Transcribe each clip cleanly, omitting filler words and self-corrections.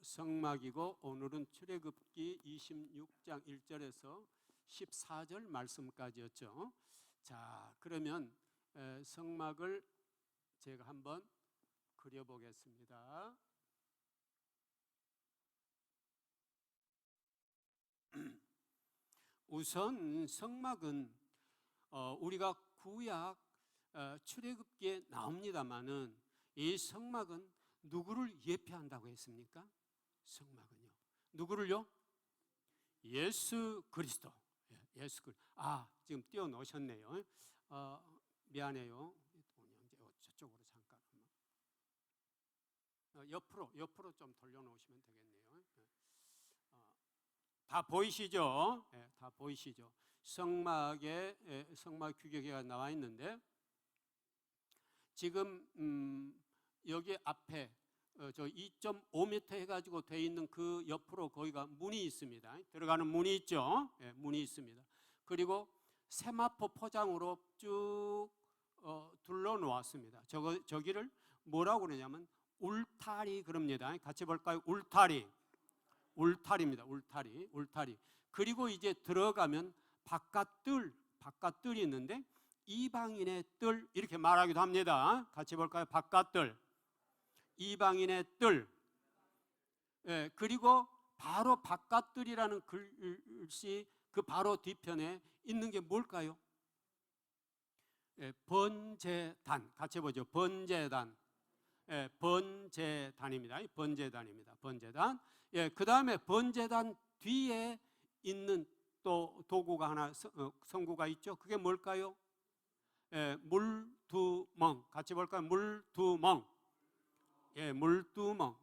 성막이고 오늘은 출애굽기 26장 1절에서 14절 말씀까지였죠. 자, 그러면 성막을 제가 한번 그려보겠습니다. 우선 성막은 우리가 구약 출애굽기에 나옵니다마는 이 성막은 누구를 예표한다고 했습니까? 성막은요. 누구를요? 예수 그리스도. 예수 그리스도. 지금 띄워 놓으셨네요. 미안해요. 저쪽으로 잠깐. 옆으로 좀 돌려 놓으시면 되겠네요. 다 보이시죠? 다 보이시죠? 성막에 성막 규격이 나와 있는데 지금 여기 앞에 저 2.5m 해가지고 돼 있는 그 옆으로 거기가 문이 있습니다. 들어가는 문이 있죠. 문이 있습니다. 그리고 세마포 포장으로 쭉 둘러 놓았습니다. 저기를 뭐라고 그러냐면 울타리 그럽니다. 같이 볼까요? 울타리입니다. 울타리. 그리고 이제 들어가면 바깥뜰이 있는데 이방인의 뜰 이렇게 말하기도 합니다. 같이 볼까요? 바깥뜰, 이방인의 뜰. 그리고 바로 바깥뜰이라는 글씨 그 바로 뒤편에 있는 게 뭘까요? 번제단. 같이 보죠. 번제단. 번제단입니다. 번제단. 그 다음에 번제단 뒤에 있는 또 도구가 하나, 성구가 있죠. 그게 뭘까요? 물두멍. 같이 볼까요? 물두멍. 물두멍.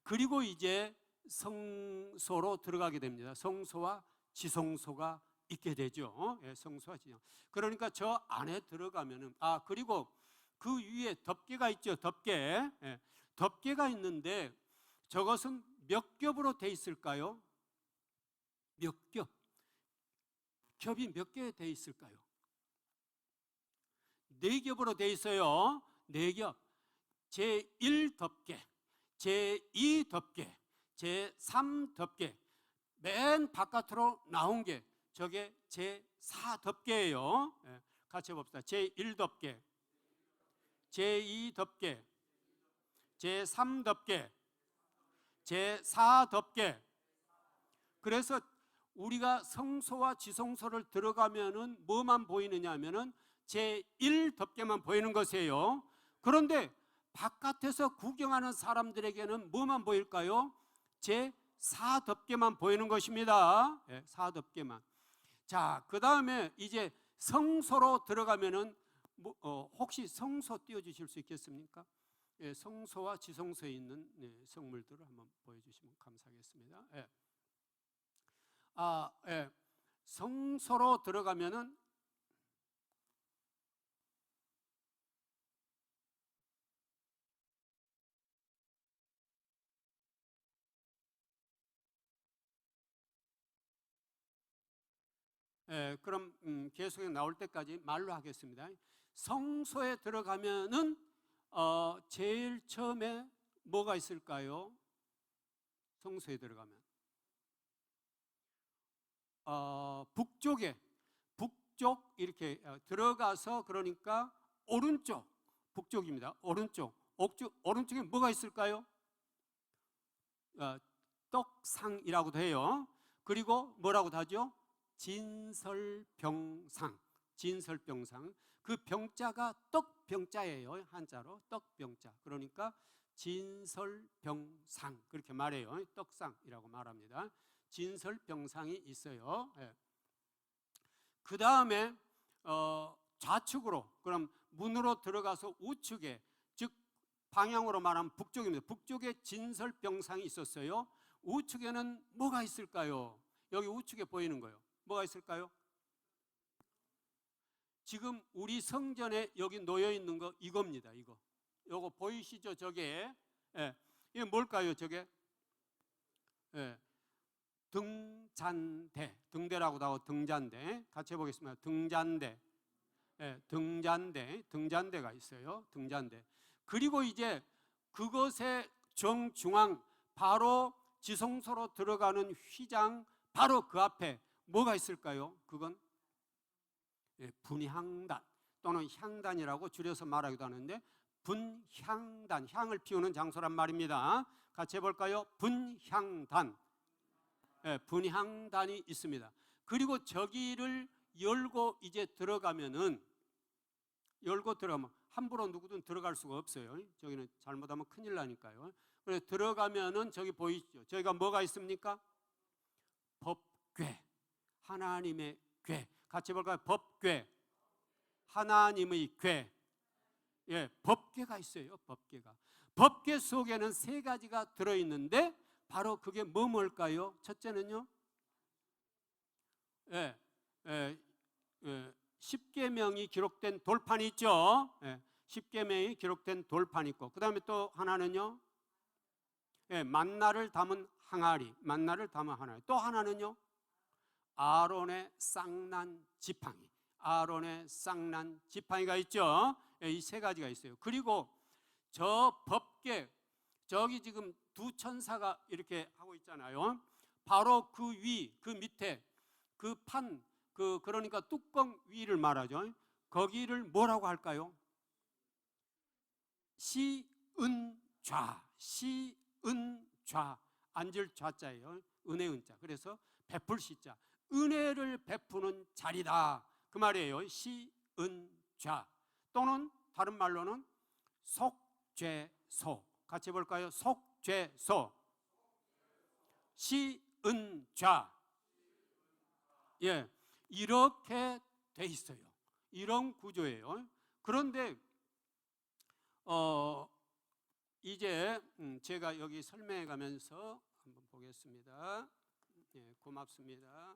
그리고 이제 성소로 들어가게 됩니다. 성소와 지성소가 있게 되죠. 성소와 지성. 그러니까 저 안에 들어가면은 그리고 그 위에 덮개가 있죠. 덮개가 있는데 저것은 몇 겹으로 돼 있을까요? 몇 겹? 겹이 몇 개 돼 있을까요? 4겹으로 돼 있어요. 4겹. 제1덮개, 제2덮개, 제3덮개. 맨 바깥으로 나온 게 저게 제4덮개예요. 같이 봅시다. 제1덮개, 제2덮개, 제3덮개, 제4덮개. 그래서 우리가 성소와 지성소를 들어가면은 뭐만 보이느냐 하면은 제1덮개만 보이는 것이에요. 그런데 바깥에서 구경하는 사람들에게는 뭐만 보일까요? 제4덮개만 보이는 것입니다. 4덮개만. 자, 그 다음에 이제 성소로 들어가면은 혹시 성소 띄워주실 수 있겠습니까? 성소와 지성소에 있는 성물들을 한번 보여주시면 감사하겠습니다. 성소로 들어가면은 그럼 계속해 나올 때까지 말로 하겠습니다. 성소에 들어가면은 제일 처음에 뭐가 있을까요? 성소에 들어가면 북쪽 이렇게 들어가서 그러니까 오른쪽, 북쪽입니다. 오른쪽에 뭐가 있을까요? 떡상이라고도 해요. 그리고 뭐라고도 하죠? 진설병상. 그 병자가 떡병자예요. 한자로 떡병자. 그러니까 진설병상 그렇게 말해요. 떡상이라고 말합니다. 진설병상이 있어요. 그 다음에 좌측으로, 그럼 문으로 들어가서 우측에, 즉 방향으로 말하면 북쪽입니다. 북쪽에 진설병상이 있었어요. 우측에는 뭐가 있을까요? 여기 우측에 보이는 거요. 뭐가 있을까요? 지금 우리 성전에 여기 놓여 있는 거 이겁니다. 요거 보이시죠? 저게 이게 뭘까요? 저게 등잔대. 등대라고도 하고 등잔대. 같이 해보겠습니다. 등잔대가 있어요. 등잔대. 그리고 이제 그것의 정중앙 바로 지성소로 들어가는 휘장 바로 그 앞에 뭐가 있을까요? 그건 분향단 또는 향단이라고 줄여서 말하기도 하는데, 분향단, 향을 피우는 장소란 말입니다. 같이 해볼까요? 분향단. 분향단이 있습니다. 그리고 저기를 열고 이제 들어가면 함부로 누구든 들어갈 수가 없어요. 저기는 잘못하면 큰일 나니까요. 그래서 들어가면은 저기 보이시죠? 저희가 뭐가 있습니까? 법궤, 하나님의 궤. 같이 볼까요? 법궤, 하나님의 궤. 법궤가 있어요. 법궤 속에는 세 가지가 들어있는데 바로 그게 뭘까요? 첫째는요, 십계명이 기록된 돌판이 있죠. 십계명이 기록된 돌판이 있고, 그 다음에 또 하나는요, 만나를 담은 항아리, 또 하나는요, 아론의 쌍난 지팡이가 있죠. 이 세 가지가 있어요. 그리고 저 법궤, 저기 지금 두 천사가 이렇게 하고 있잖아요. 바로 그 밑에 그 판, 그러니까 뚜껑 위를 말하죠. 거기를 뭐라고 할까요? 시은좌, 앉을 좌자예요. 은혜 은자. 그래서 베풀 시자, 은혜를 베푸는 자리다 그 말이에요. 시은좌. 또는 다른 말로는 속죄소. 같이 볼까요? 속죄소, 시은좌. 이렇게 돼 있어요. 이런 구조예요. 그런데 이제 제가 여기 설명해 가면서 한번 보겠습니다. 고맙습니다.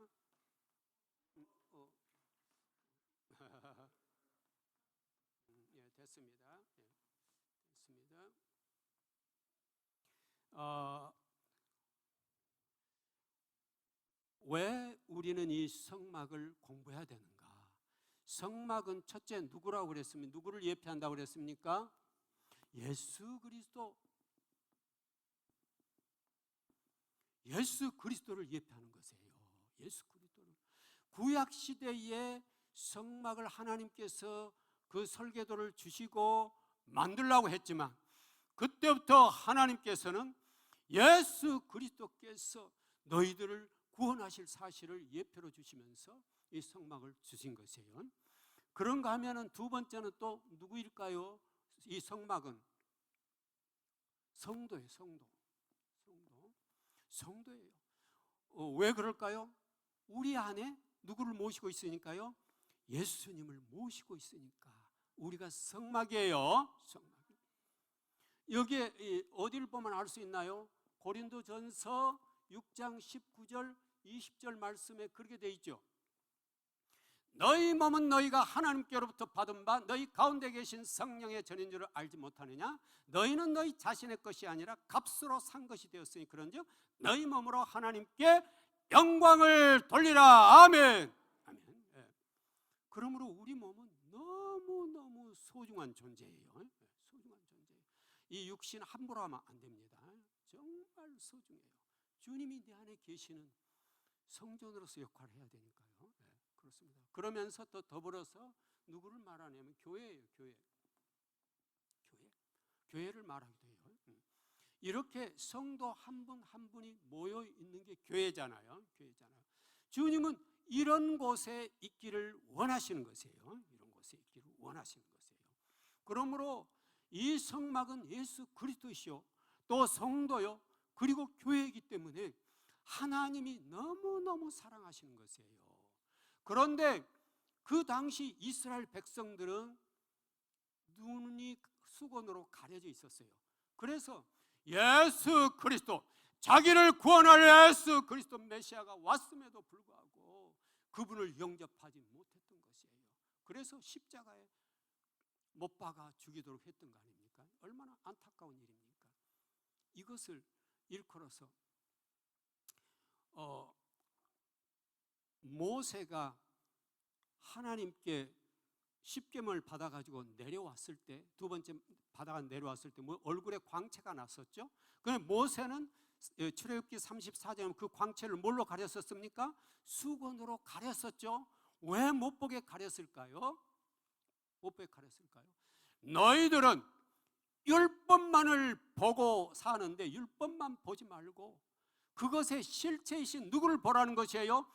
됐습니다. 됐습니다. 왜 우리는 이 성막을 공부해야 되는가? 성막은 첫째 누구라고 그랬습니까? 누구를 예표한다고 그랬습니까? 예수 그리스도를 예표하는 것이에요. 예수 그리스도를. 구약 시대에 성막을 하나님께서 그 설계도를 주시고 만들라고 했지만, 그때부터 하나님께서는 예수 그리스도께서 너희들을 구원하실 사실을 예표로 주시면서 이 성막을 주신 것이에요. 그런가 하면은 두 번째는 또 누구일까요? 이 성막은 성도예요. 성도예요. 왜 그럴까요? 우리 안에 누구를 모시고 있으니까요? 예수님을 모시고 있으니까 우리가 성막이에요. 여기에 어디를 보면 알 수 있나요? 고린도전서 6장 19절 20절 말씀에 그렇게 돼 있죠. 너희 몸은 너희가 하나님께로부터 받은 바 너희 가운데 계신 성령의 전인 줄을 알지 못하느냐? 너희는 너희 자신의 것이 아니라 값으로 산 것이 되었으니 그런즉 너희 몸으로 하나님께 영광을 돌리라. 아멘. 그러므로 우리 몸은 너무너무 소중한 존재예요. 이 육신 함부로 하면 안 됩니다. 정말 소중해요. 주님이 내 안에 계시는 성전으로서 역할을 해야 되니까요. 그렇습니다. 그러면서 또 더불어서 누구를 말하냐면 교회예요. 교회를 말하기도 해요. 이렇게 성도 한 분 한 분이 모여 있는 게 교회잖아요. 주님은 이런 곳에 있기를 원하시는 것이에요. 그러므로 이 성막은 예수 그리스도시요, 또 성도요, 그리고 교회이기 때문에 하나님이 너무너무 사랑하시는 것이에요. 그런데 그 당시 이스라엘 백성들은 눈이 수건으로 가려져 있었어요. 그래서 예수 그리스도, 자기를 구원할 예수 그리스도 메시아가 왔음에도 불구하고 그분을 영접하지 못했던 것이에요. 그래서 십자가에 못 박아 죽이도록 했던 거 아닙니까? 얼마나 안타까운 일입니까? 이것을 일컬어서 모세가 하나님께 십계명을 받아가지고 내려왔을 때, 두 번째 받아가 내려왔을 때 얼굴에 광채가 났었죠. 그런데 모세는 출애굽기 34장에 그 광채를 뭘로 가렸었습니까? 수건으로 가렸었죠. 왜 못 보게 가렸을까요? 못 보게 가렸을까요? 너희들은 율법만을 보고 사는데 율법만 보지 말고 그것의 실체이신 누구를 보라는 것이에요?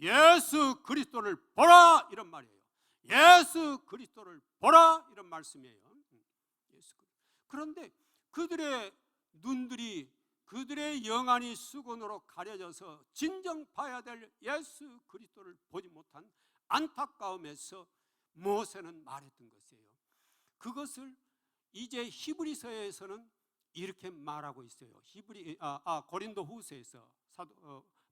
예수 그리스도를 보라, 이런 말이에요. 예수 그리스도를 보라, 이런 말씀이에요. 그런데 그들의 눈들이, 그들의 영안이 수건으로 가려져서 진정 봐야 될 예수 그리스도를 보지 못한 안타까움에서 모세는 말했던 것이에요. 그것을 이제 히브리서에서는 이렇게 말하고 있어요. 고린도후서에서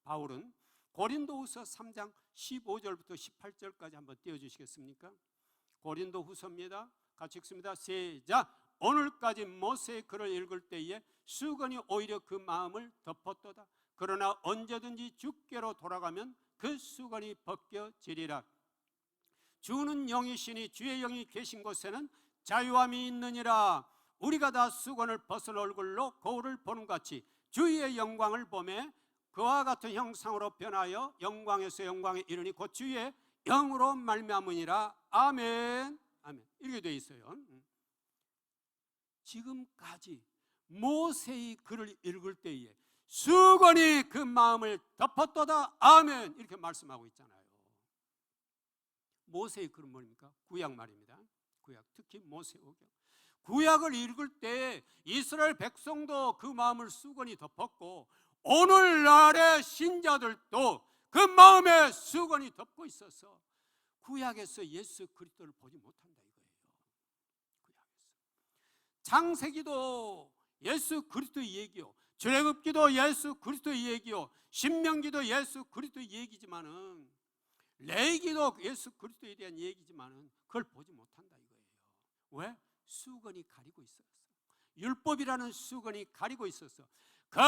바울은 고린도후서 3장 15절부터 18절까지 한번 띄워주시겠습니까? 고린도후서입니다. 같이 읽습니다. 시작. 오늘까지 모세의 글을 읽을 때에 수건이 오히려 그 마음을 덮었도다. 그러나 언제든지 주께로 돌아가면 그 수건이 벗겨지리라. 주는 영이시니 주의 영이 계신 곳에는 자유함이 있느니라. 우리가 다 수건을 벗은 얼굴로 거울을 보는 같이 주의 영광을 보매 그와 같은 형상으로 변하여 영광에서 영광에 이르니 곧 주의 영으로 말미암으니라. 아멘. 아멘. 이렇게 되어 있어요. 지금까지 모세의 글을 읽을 때에 수건이 그 마음을 덮었도다. 아멘. 이렇게 말씀하고 있잖아요. 모세의 글은 뭡니까? 구약 말입니다. 구약, 특히 모세오경. 구약을 읽을 때 이스라엘 백성도 그 마음을 수건이 덮었고 오늘날의 신자들도 그 마음에 수건이 덮고 있어서 구약에서 예수 그리스도를 보지 못한다 이거예요. 구약에서 창세기도 예수 그리스도의 얘기요, 출애굽기도 예수 그리스도의 얘기요, 신명기도 예수 그리스도의 얘기지만은, 레위기도 예수 그리스도에 대한 얘기지만은 그걸 보지 못한다 이거예요. 왜? 수건이 가리고 있었어. 율법이라는 수건이 가리고 있었어. 그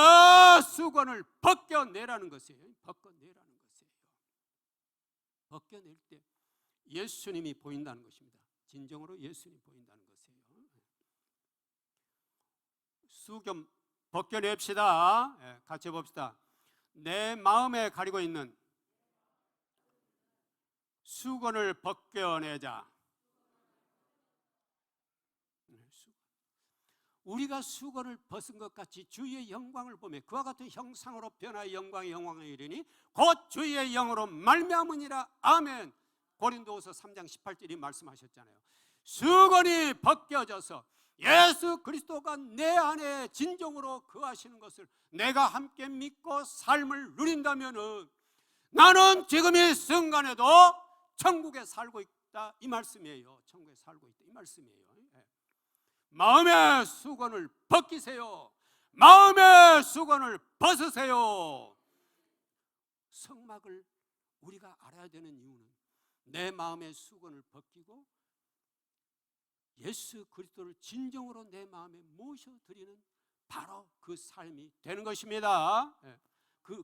수건을 벗겨내라는 것이에요. 벗겨내라는 것이에요. 벗겨낼 때 예수님이 보인다는 것입니다. 진정으로 예수님이 보인다는 것이에요. 수건 벗겨냅시다. 같이 봅시다. 내 마음에 가리고 있는 수건을 벗겨내자. 우리가 수건을 벗은 것 같이 주의 영광을 보며 그와 같은 형상으로 변화의 영광이 영광에 이르니 곧 주의 영으로 말미암으니라. 아멘. 고린도후서 3장 18절이 말씀하셨잖아요. 수건이 벗겨져서 예수 그리스도가 내 안에 진정으로 거하시는 것을 내가 함께 믿고 삶을 누린다면 나는 지금 이 순간에도 천국에 살고 있다 이 말씀이에요. 천국에 살고 있다 이 말씀이에요. 마음의 수건을 벗기세요. 마음의 수건을 벗으세요. 성막을 우리가 알아야 되는 이유는 내 마음의 수건을 벗기고 예수 그리스도를 진정으로 내 마음에 모셔드리는 바로 그 삶이 되는 것입니다.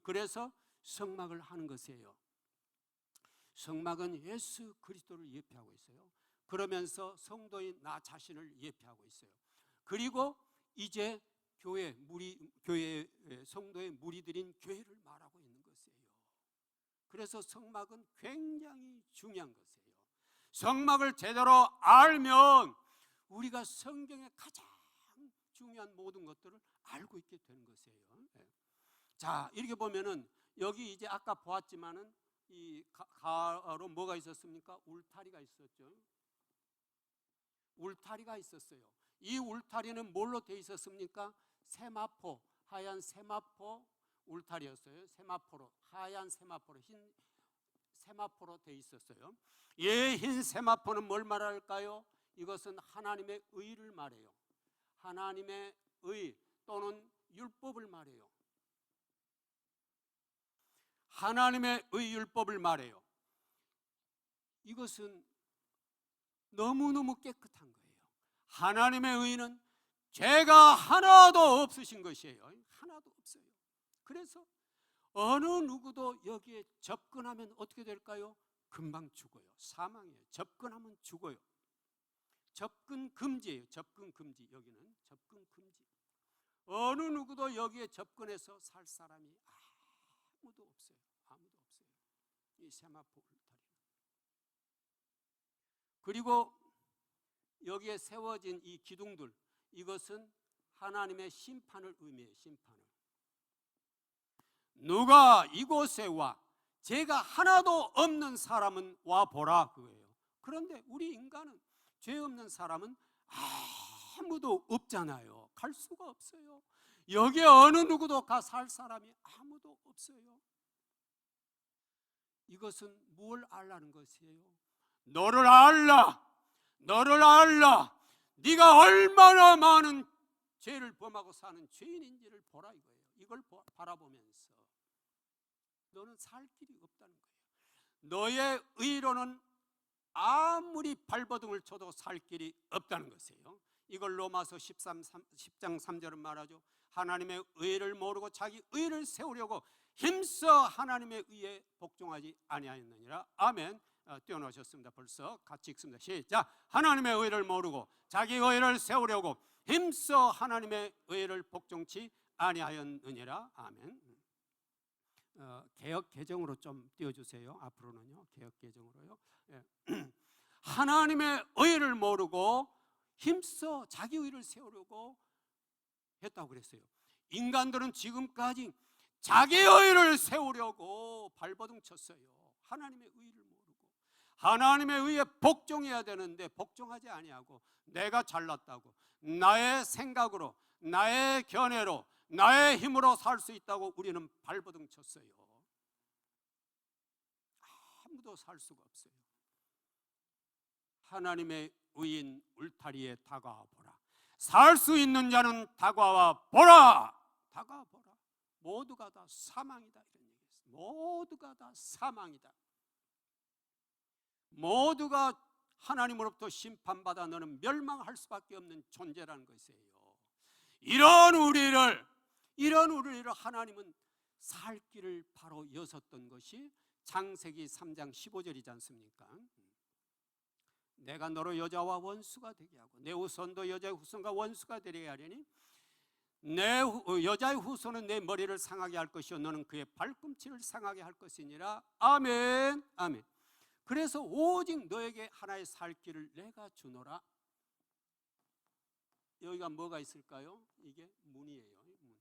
그래서 성막을 하는 것이에요. 성막은 예수 그리스도를 예표하고 있어요. 그러면서 성도인 나 자신을 예표하고 있어요. 그리고 이제 교회 성도의 무리들인 교회를 말하고 있는 것이에요. 그래서 성막은 굉장히 중요한 것이에요. 성막을 제대로 알면 우리가 성경의 가장 중요한 모든 것들을 알고 있게 되는 것이에요. 자, 이렇게 보면은 여기 이제 아까 보았지만은 이 가로 뭐가 있었습니까? 울타리가 있었죠. 울타리가 있었어요. 이 울타리는 뭘로 되어 있었습니까? 세마포, 하얀 세마포 울타리였어요. 세마포로, 하얀 세마포로, 흰 세마포로 되어 있었어요. 이 흰 세마포는 뭘 말할까요? 이것은 하나님의 의를 말해요. 하나님의 의 또는 율법을 말해요. 하나님의 의 율법을 말해요. 이것은 너무너무 깨끗한 거예요. 하나님의 의는 죄가 하나도 없으신 것이에요. 하나도 없어요. 그래서 어느 누구도 여기에 접근하면 어떻게 될까요? 금방 죽어요. 사망이에요. 접근하면 죽어요. 접근 금지예요. 접근 금지. 여기는 접근 금지. 어느 누구도 여기에 접근해서 살 사람이 아무도 없어요. 아무도 없어요. 이 세마포 울타리는. 그리고 여기에 세워진 이 기둥들, 이것은 하나님의 심판을 의미해요. 심판을. 누가 이곳에 와 죄가 하나도 없는 사람은 와 보라 그거예요. 그런데 우리 인간은, 죄 없는 사람은 아무도 없잖아요. 갈 수가 없어요. 여기에 어느 누구도 가 살 사람이 아무도 없어요. 이것은 뭘 알라는 것이에요? 너를 알라. 너를 알라. 네가 얼마나 많은 죄를 범하고 사는 죄인인지를 보라 이거예요. 이걸 바라보면서 너는 살 길이 없다는 거예요. 너의 의로는 아무리 발버둥을 쳐도 살 길이 없다는 것이에요. 이걸 로마서 10장 3절은 말하죠. 하나님의 의를 모르고 자기 의를 세우려고 힘써 하나님의 의에 복종하지 아니하였느니라. 아멘. 띄워놓으셨습니다. 벌써 같이 읽습니다. 시작. 하나님의 의를 모르고 자기 의를 세우려고 힘써 하나님의 의를 복종치 아니하였느니라. 아멘. 개역 개정으로 좀 띄워주세요. 앞으로는요. 개역 개정으로요. 예. 하나님의 의를 모르고 힘써 자기 의를 세우려고 했다고 그랬어요. 인간들은 지금까지 자기 의를 세우려고 발버둥 쳤어요. 하나님의 의를 모르고 하나님의 의에 복종해야 되는데 복종하지 아니하고 내가 잘났다고 나의 생각으로 나의 견해로 나의 힘으로 살 수 있다고 우리는 발버둥 쳤어요. 아무도 살 수가 없어요. 하나님의 의인 울타리에 다가와 보라. 살 수 있는 자는 다가와 보라. 다가와 보라. 모두가 다 사망이다 이런 얘기였어요. 모두가 다 사망이다. 모두가 하나님으로부터 심판받아 너는 멸망할 수밖에 없는 존재라는 것이에요. 이런 우리를 하나님은 살 길을 바로 여섰던 것이 창세기 3장 15절이지 않습니까? 내가 너로 여자와 원수가 되게 하고 내 후손도 여자의 후손과 원수가 되게 하려니 내 여자의 후손은 내 머리를 상하게 할 것이요 너는 그의 발꿈치를 상하게 할 것이니라. 아멘. 아멘. 그래서 오직 너에게 하나의 살 길을 내가 주노라. 여기가 뭐가 있을까요? 이게 문이에요. 문.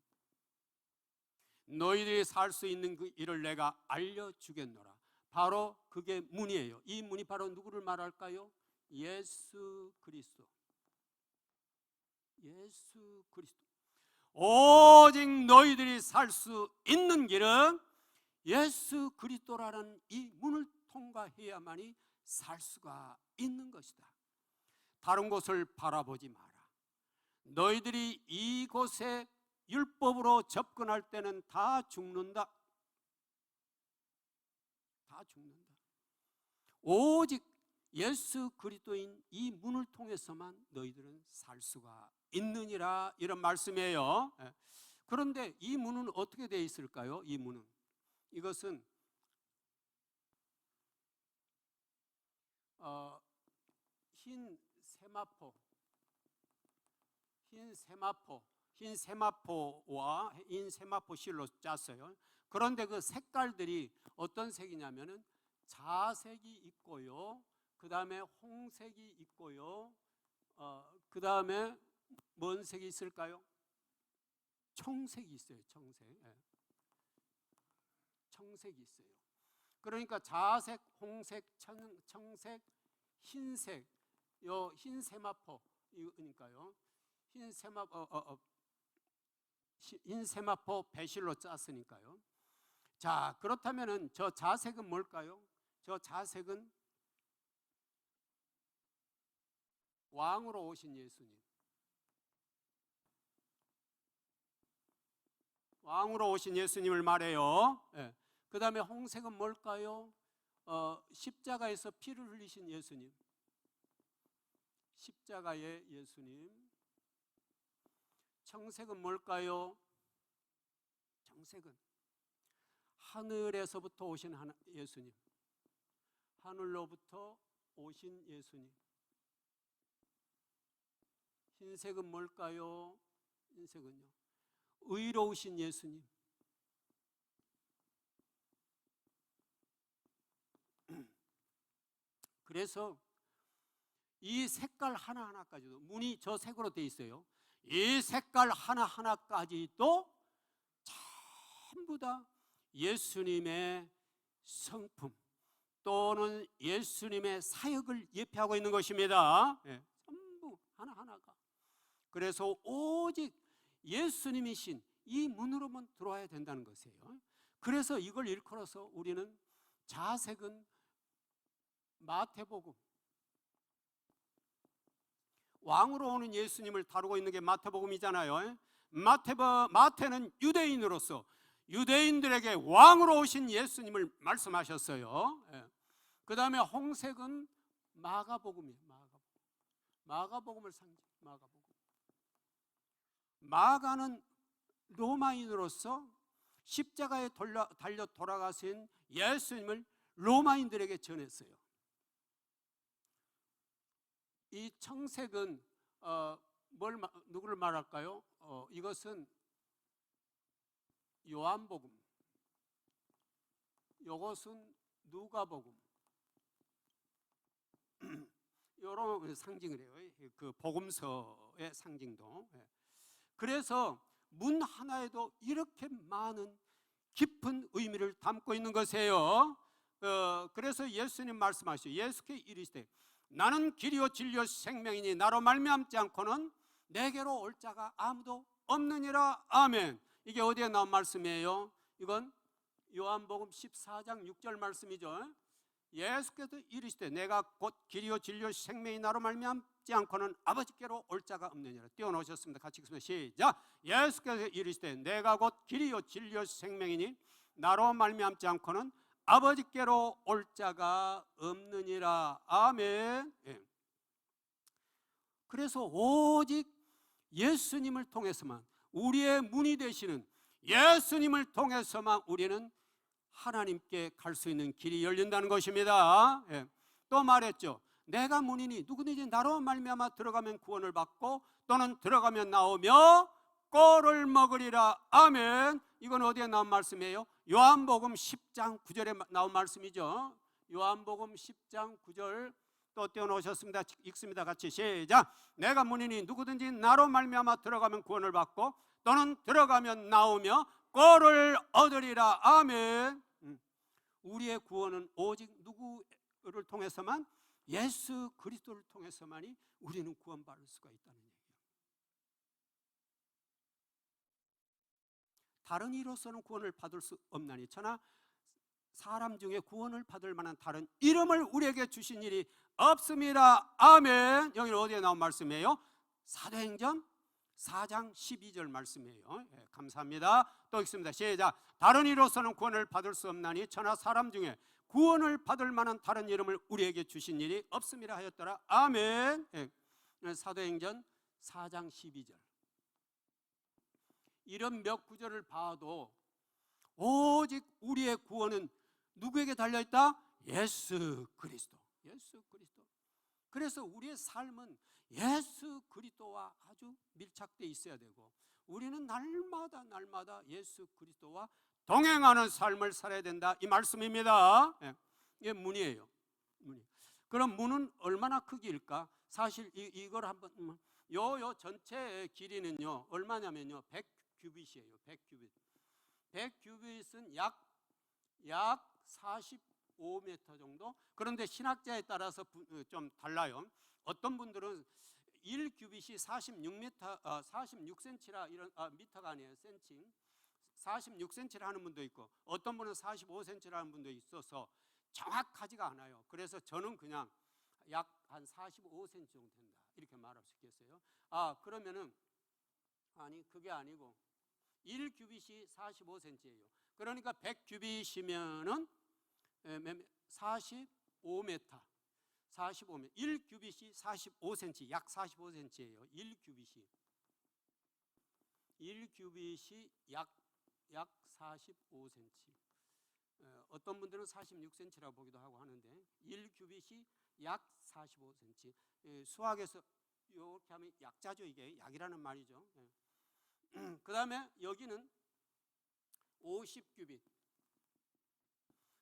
너희들이 살 수 있는 그 일을 내가 알려주겠노라. 바로 그게 문이에요. 이 문이 바로 누구를 말할까요? 예수 그리스도. 예수 그리스도. 오직 너희들이 살 수 있는 길은 예수 그리스도라는 이 문을 통과해야만이 살 수가 있는 것이다. 다른 곳을 바라보지 마라. 너희들이 이곳에 율법으로 접근할 때는 다 죽는다. 다 죽는다. 오직 예수 그리스도인 이 문을 통해서만 너희들은 살 수가 있느니라 이런 말씀이에요. 그런데 이 문은 어떻게 되어 있을까요? 이 문은 이것은 흰 세마포와 흰 세마포 실로 짰어요. 그런데 그 색깔들이 어떤 색이냐면은 자색이 있고요. 그 다음에 홍색이 있고요. 그 다음에 뭔 색이 있을까요? 청색이 있어요. 청색이 있어요. 그러니까 자색, 홍색, 청색, 흰색, 요 흰 세마포 이거니까요. 흰 세마포 배실로 짰으니까요. 자, 그렇다면은 저 자색은 뭘까요? 저 자색은 왕으로 오신 예수님. 왕으로 오신 예수님을 말해요. 예. 그 다음에 홍색은 뭘까요? 십자가에서 피를 흘리신 예수님. 십자가의 예수님. 청색은 뭘까요? 청색은 하늘에서부터 오신 예수님. 하늘로부터 오신 예수님. 흰색은 뭘까요? 흰색은요, 의로우신 예수님. 그래서 이 색깔 하나하나까지도, 문이 저 색으로 되어 있어요. 이 색깔 하나하나까지도 전부 다 예수님의 성품 또는 예수님의 사역을 예표하고 있는 것입니다. 예, 전부 하나하나가. 그래서 오직 예수님이신 이 문으로만 들어와야 된다는 것이에요. 그래서 이걸 일컬어서 우리는 자색은 마태복음, 왕으로 오는 예수님을 다루고 있는 게 마태복음이잖아요. 마태는 유대인으로서 유대인들에게 왕으로 오신 예수님을 말씀하셨어요. 그 다음에 홍색은 마가복음이에요. 마가복음을 상징. 마가는 로마인으로서 십자가에 달려 돌아가신 예수님을 로마인들에게 전했어요. 이 청색은 누구를 말할까요? 이것은 요한복음, 이것은 누가복음. 이런 상징을 해요. 그 복음서의 상징도. 그래서 문 하나에도 이렇게 많은 깊은 의미를 담고 있는 것이에요. 그래서 예수님 말씀하시죠. 예수께 이르시되 나는 길이요 진리요 생명이니 나로 말미암지 않고는 내게로 올 자가 아무도 없느니라. 아멘. 이게 어디에 나온 말씀이에요? 이건 요한복음 14장 6절 말씀이죠. 예수께서 이르시되 내가 곧 길이요 진리요 생명이 나로 말미암지 않고는 아버지께로 올 자가 없느니라. 띄워놓으셨습니다. 같이 읽습니다. 시작. 예수께서 이르시되 내가 곧 길이요 진리요 생명이니 나로 말미암지 않고는 아버지께로 올 자가 없느니라. 아멘. 그래서 오직 예수님을 통해서만, 우리의 문이 되시는 예수님을 통해서만 우리는 하나님께 갈 수 있는 길이 열린다는 것입니다. 또 말했죠. 내가 문이니 누구든지 나로 말미암아 들어가면 구원을 받고 또는 들어가면 나오며 꼴을 먹으리라. 아멘. 이건 어디에 나온 말씀이에요? 요한복음 10장 9절에 나온 말씀이죠. 요한복음 10장 9절 또 띄워놓으셨습니다. 읽습니다. 같이 시작. 내가 문이니 누구든지 나로 말미암아 들어가면 구원을 받고 또는 들어가면 나오며 꼴을 얻으리라. 아멘. 우리의 구원은 오직 누구를 통해서만? 예수 그리스도를 통해서만이 우리는 구원받을 수가 있다는 얘기예요. 다른 이로서는 구원을 받을 수 없나니 저나 사람 중에 구원을 받을 만한 다른 이름을 우리에게 주신 일이 없습니다. 아멘. 여기는 어디에 나온 말씀이에요? 사도행전 4장 12절 말씀이에요. 감사합니다. 또 읽습니다. 시작. 다른 이로서는 구원을 받을 수 없나니 천하 사람 중에 구원을 받을 만한 다른 이름을 우리에게 주신 일이 없음이라 하였더라. 아멘. 사도행전 4장 12절. 이런 몇 구절을 봐도 오직 우리의 구원은 누구에게 달려있다? 예수 그리스도. 예수 그리스도. 그래서 우리의 삶은 예수 그리스도와 아주 밀착되어 있어야 되고 우리는 날마다 예수 그리스도와 동행하는 삶을 살아야 된다, 이 말씀입니다. 이게 문이에요. 문이. 그럼 문은 얼마나 크기일까? 사실 이걸 한번 요 전체의 길이는요 얼마냐면요 100규빗이에요. 100규빗. 100규빗은 약 45m 정도. 그런데 신학자에 따라서 좀 달라요. 어떤 분들은 1규빗이 46m, 46cm라 이런 미터가 아니에요. 센치. 46cm라 하는 분도 있고 어떤 분은 45cm라 하는 분도 있어서 정확하지가 않아요. 그래서 저는 그냥 약 한 45cm 정도 된다 이렇게 말할 수 있겠어요. 그러면은 아니 그게 아니고 1규빗이 45cm예요. 그러니까 100규빗이면은 45m. 45m. 1규빗이 45cm, 약 45cm예요. 1규빗이 약 45cm. 어떤 분들은 46cm라고 보기도 하고 하는데 1규빗이 약 45cm. 수학에서 이렇게 하면 약자죠. 이게 약이라는 말이죠. 그 다음에 여기는 50규빗,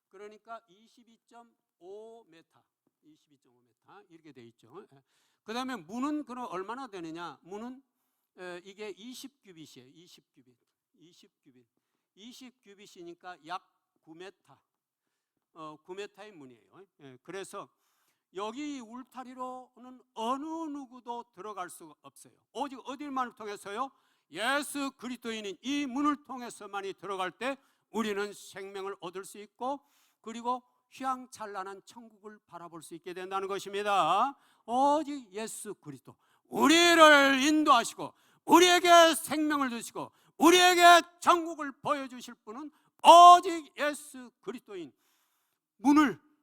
그러니까 22.5m, 22.5m 이렇게 돼 있죠. 그 다음에 문은 그럼 얼마나 되느냐? 문은 이게 20규빗이에요. 20규빗. 20규빗이니까 약 9m, 9m의 문이에요. 그래서 여기 울타리로는 어느 누구도 들어갈 수가 없어요. 오직 어딜만을 통해서요? 예수 그리스도인인 이 문을 통해서만이 들어갈 때 우리는 생명을 얻을 수 있고, 그리고 휘황찬란한 천국을 바라볼 수 있게 된다는 것입니다. 오직 예수 그리스도, 우리를 인도하시고 우리에게 생명을 주시고 우리에게 천국을 보여주실 분은 오직 예수 그리스도인,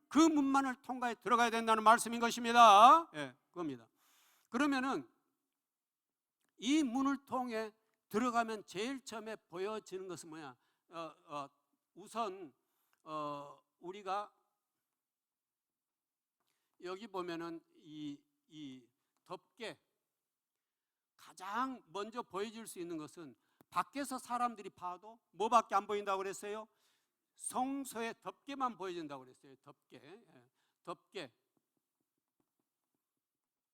그 문만을 통과해 들어가야 된다는 말씀인 것입니다. 그겁니다. 그러면은 이 문을 통해 들어가면 제일 처음에 보여지는 것은 뭐냐? 우선 우리가 여기 보면은 이 덮개, 가장 먼저 보여줄 수 있는 것은 밖에서 사람들이 봐도 뭐밖에 안 보인다고 그랬어요? 성소의 덮개만 보여준다고 그랬어요. 덮개.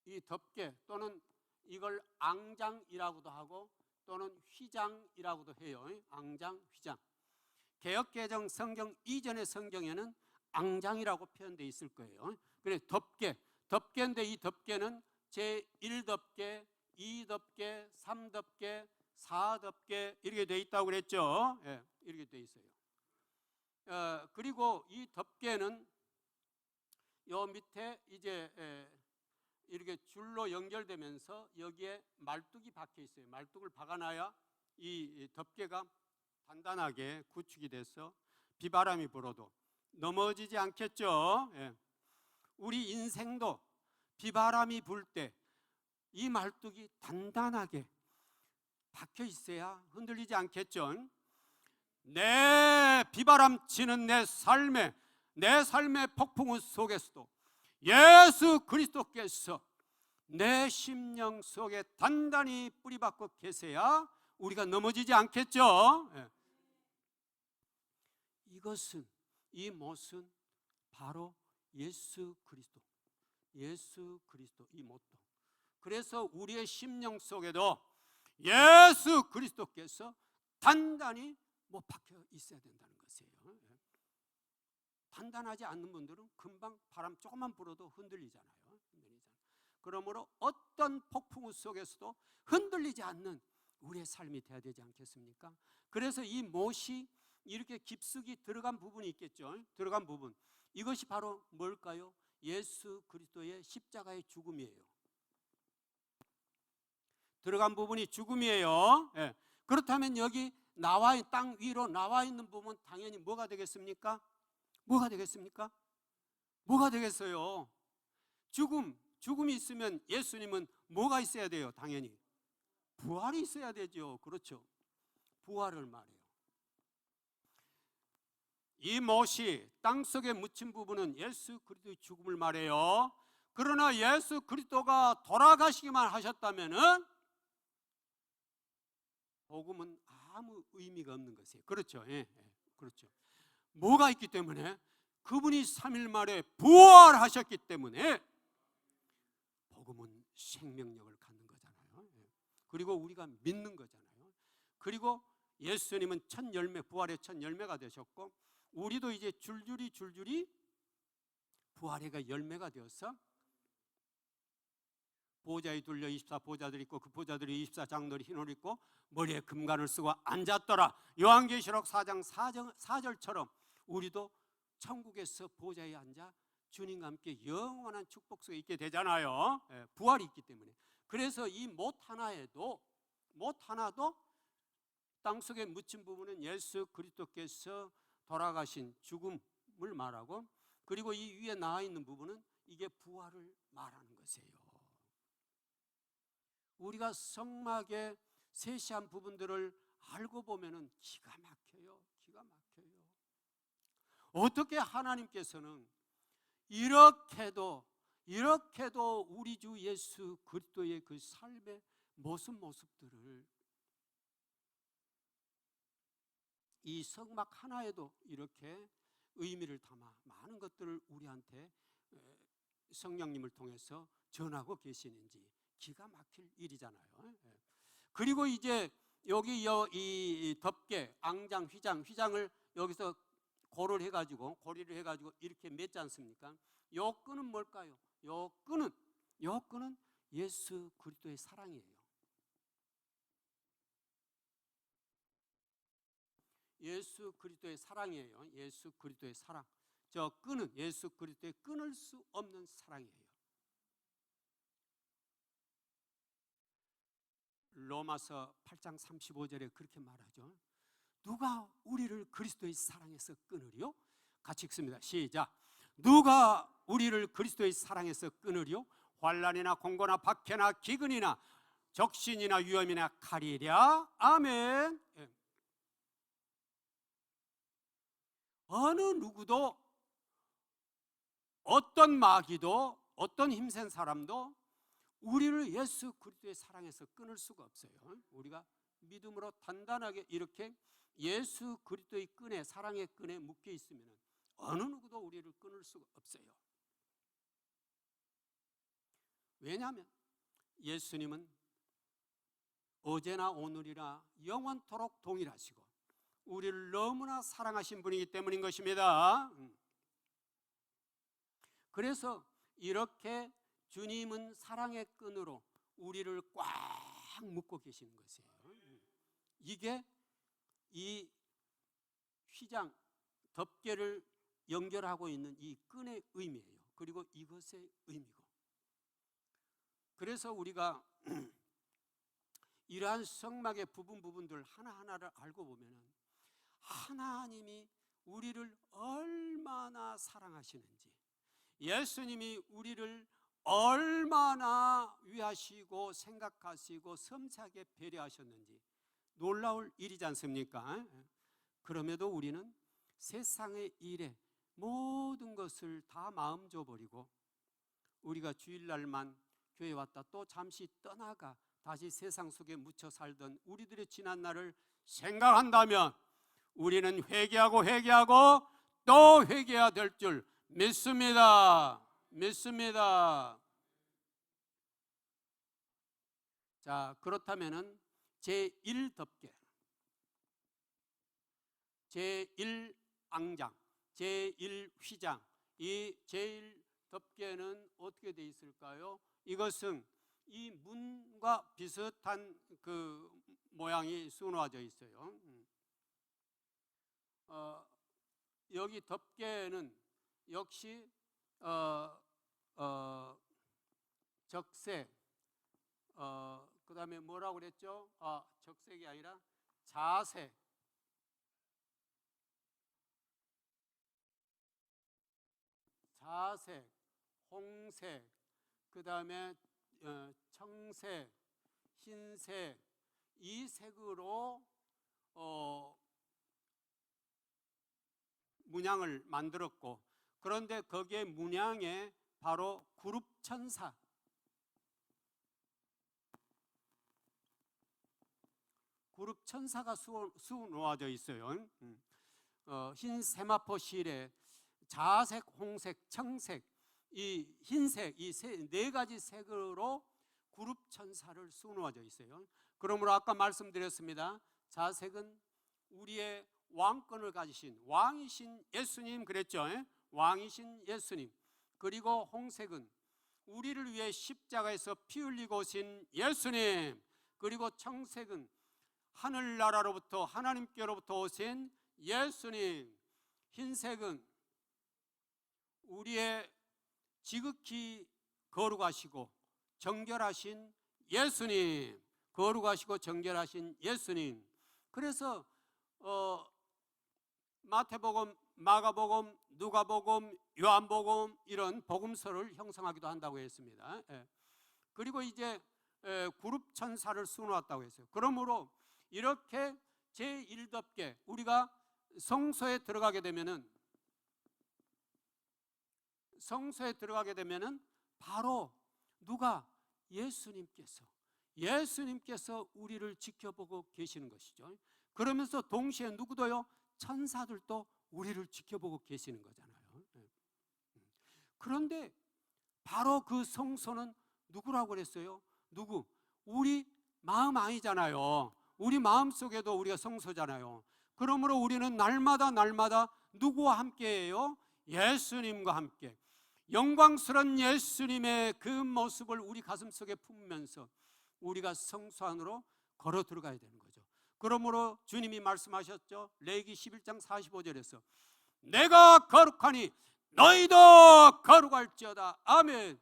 이 덮개 또는 이걸 앙장이라고도 하고 또는 휘장이라고도 해요. 앙장, 휘장. 개역개정 성경 이전의 성경에는 앙장이라고 표현되어 있을 거예요. 그래, 덮개인데 이 덮개는 제1덮개, 2덮개, 3덮개, 4덮개 이렇게 되어 있다고 그랬죠. 이렇게 되어 있어요. 그리고 이 덮개는 요 밑에 이제 이렇게 줄로 연결되면서 여기에 말뚝이 박혀 있어요. 말뚝을 박아놔야 이 덮개가 단단하게 구축이 돼서 비바람이 불어도 넘어지지 않겠죠. 우리 인생도 비바람이 불 때 이 말뚝이 단단하게 박혀 있어야 흔들리지 않겠죠. 내 비바람 치는 내 삶의 폭풍우 속에서도 예수 그리스도께서 내 심령 속에 단단히 뿌리박고 계세야 우리가 넘어지지 않겠죠. 이 못은 바로 예수 그리스도, 이 못도. 그래서 우리의 심령 속에도 예수 그리스도께서 단단히 못 박혀 있어야 된다는 것이에요. 단단하지 않는 분들은 금방 바람 조금만 불어도 흔들리잖아요. 그러므로 어떤 폭풍우 속에서도 흔들리지 않는 우리의 삶이 돼야 되지 않겠습니까? 그래서 이 못이 이렇게 깊숙이 들어간 부분이 있겠죠. 들어간 부분, 이것이 바로 뭘까요? 예수 그리스도의 십자가의 죽음이에요. 들어간 부분이 죽음이에요. 그렇다면 여기 땅 위로 나와 있는 부분 당연히 뭐가 되겠습니까? 뭐가 되겠어요? 죽음이 있으면 예수님은 뭐가 있어야 돼요? 당연히 부활이 있어야 되죠. 그렇죠. 부활을 말해요. 이 못이 땅속에 묻힌 부분은 예수 그리스도의 죽음을 말해요. 그러나 예수 그리스도가 돌아가시기만 하셨다면은 복음은 아무 의미가 없는 것이에요. 그렇죠. 그렇죠. 뭐가 있기 때문에? 그분이 3일 만에 부활하셨기 때문에 복음은 생명력을 갖는 거잖아요. 그리고 우리가 믿는 거잖아요. 그리고 예수님은 첫 열매, 부활의 첫 열매가 되셨고, 우리도 이제 줄줄이 부활의 열매가 되어서 보좌에 둘려 24보좌들이 있고 그 보좌들이 24장로들이 흰 옷을 입고 머리에 금관을 쓰고 앉았더라. 요한계시록 4장 4절처럼 우리도 천국에서 보좌에 앉아 주님과 함께 영원한 축복 속에 있게 되잖아요. 부활이 있기 때문에. 그래서 이 못 하나도 땅속에 묻힌 부분은 예수 그리스도께서 돌아가신 죽음을 말하고, 그리고 이 위에 나와 있는 부분은 이게 부활을 말하는 것이에요. 우리가 성막의 세시한 부분들을 알고 보면은 기가 막혀요. 어떻게 하나님께서는 이렇게도 우리 주 예수 그리스도의 그 삶의 모습들을 이 성막 하나에도 이렇게 의미를 담아 많은 것들을 우리한테 성령님을 통해서 전하고 계시는지 기가 막힐 일이잖아요. 그리고 이제 여기 이 덮개, 앙장, 휘장을 여기서 고리를 해가지고 이렇게 맺지 않습니까? 요 끈은 뭘까요? 요 끈은 예수 그리스도의 사랑이에요. 예수 그리스도의 사랑이에요. 예수 그리스도의 사랑. 저 끈은 예수 그리스도의 끊을 수 없는 사랑이에요. 로마서 8장 35절에 그렇게 말하죠. 누가 우리를 그리스도의 사랑에서 끊으리요? 같이 읽습니다. 시작. 누가 우리를 그리스도의 사랑에서 끊으리요? 환난이나 공고나 박해나 기근이나 적신이나 위험이나 칼이랴. 아멘. 어느 누구도, 어떤 마귀도, 어떤 힘센 사람도 우리를 예수 그리스도의 사랑에서 끊을 수가 없어요. 우리가 믿음으로 단단하게 이렇게 예수 그리스도의 끈에, 사랑의 끈에 묶여 있으면 어느 누구도 우리를 끊을 수가 없어요. 왜냐하면 예수님은 어제나 오늘이나 영원토록 동일하시고 우리를 너무나 사랑하신 분이기 때문인 것입니다. 그래서 이렇게 주님은 사랑의 끈으로 우리를 꽉 묶고 계시는 것이에요. 이게 이 휘장, 덮개를 연결하고 있는 이 끈의 의미예요. 그리고 이것의 의미고. 그래서 우리가 이러한 성막의 부분들 하나하나를 알고 보면 하나님이 우리를 얼마나 사랑하시는지, 예수님이 우리를 얼마나 위하시고 생각하시고 섬세하게 배려하셨는지 놀라울 일이지 않습니까? 그럼에도 우리는 세상의 일에 모든 것을 다 마음 줘버리고 우리가 주일날만 교회 왔다 또 잠시 떠나가 다시 세상 속에 묻혀 살던 우리들의 지난 날을 생각한다면 우리는 회개하고 또 회개해야 될 줄 믿습니다. 자, 그렇다면은 제1덮개, 제1앙장, 제1휘장, 이 제1덮개는 어떻게 되어 있을까요? 이것은 이 문과 비슷한 그 모양이 수놓아져 있어요. 여기 덮개는 역시 적색, 그 다음에 뭐라고 그랬죠? 적색이 아니라 자색, 홍색, 그 다음에 청색, 흰색, 이 색으로 문양을 만들었고, 그런데 거기에 문양에 바로 구룹천사가 수놓아져 있어요. 흰 세마포 실에 자색, 홍색, 청색, 이 흰색, 이 네 가지 색으로 구룹천사를 수놓아져 있어요. 그러므로 아까 말씀드렸습니다. 자색은 우리의 왕권을 가지신 왕이신 예수님 그랬죠. 왕이신 예수님. 그리고 홍색은 우리를 위해 십자가에서 피 흘리고 오신 예수님. 그리고 청색은 하늘나라로부터 하나님께로부터 오신 예수님. 흰색은 우리의 지극히 거룩하시고 정결하신 예수님. 거룩하시고 정결하신 예수님. 그래서 마태복음, 마가복음, 누가복음, 요한복음 이런 복음서를 형성하기도 한다고 했습니다. 그리고 이제 구룹천사를 수놓았다고 했어요. 그러므로 이렇게 제1덮개, 우리가 성소에 들어가게 되면은 성소에 들어가게 되면은 바로 누가? 예수님께서 우리를 지켜보고 계시는 것이죠. 그러면서 동시에 누구도요? 천사들도 우리를 지켜보고 계시는 거잖아요. 그런데 바로 그 성소는 누구라고 그랬어요? 누구? 우리 마음 아니잖아요. 우리 마음 속에도 우리가 성소잖아요. 그러므로 우리는 날마다 누구와 함께해요? 예수님과 함께. 영광스러운 예수님의 그 모습을 우리 가슴속에 품으면서 우리가 성소 안으로 걸어 들어가야 되는 거죠. 그러므로 주님이 말씀하셨죠. 레위기 11장 45절에서 내가 거룩하니 너희도 거룩할지어다. 아멘.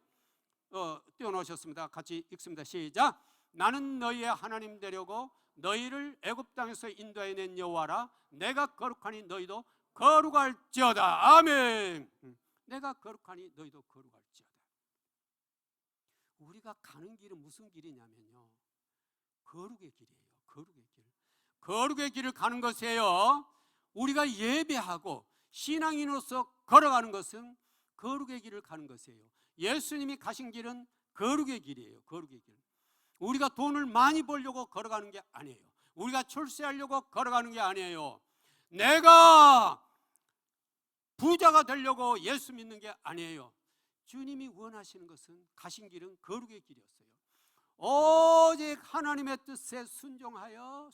띄워놓으셨습니다. 같이 읽습니다. 시작. 나는 너희의 하나님 되려고 너희를 애굽 땅에서 인도해 낸 여호와라. 내가 거룩하니 너희도 거룩할지어다. 아멘. 내가 거룩하니 너희도 거룩할지어다. 우리가 가는 길은 무슨 길이냐면요, 거룩의 길이에요. 거룩의 길을 가는 것이에요. 우리가 예배하고 신앙인으로서 걸어가는 것은 거룩의 길을 가는 것이에요. 예수님이 가신 길은 거룩의 길이에요. 거룩의 길. 우리가 돈을 많이 벌려고 걸어가는 게 아니에요. 우리가 출세하려고 걸어가는 게 아니에요. 내가 부자가 되려고 예수 믿는 게 아니에요. 주님이 원하시는 것은, 가신 길은 거룩의 길이었어요. 오직 하나님의 뜻에 순종하여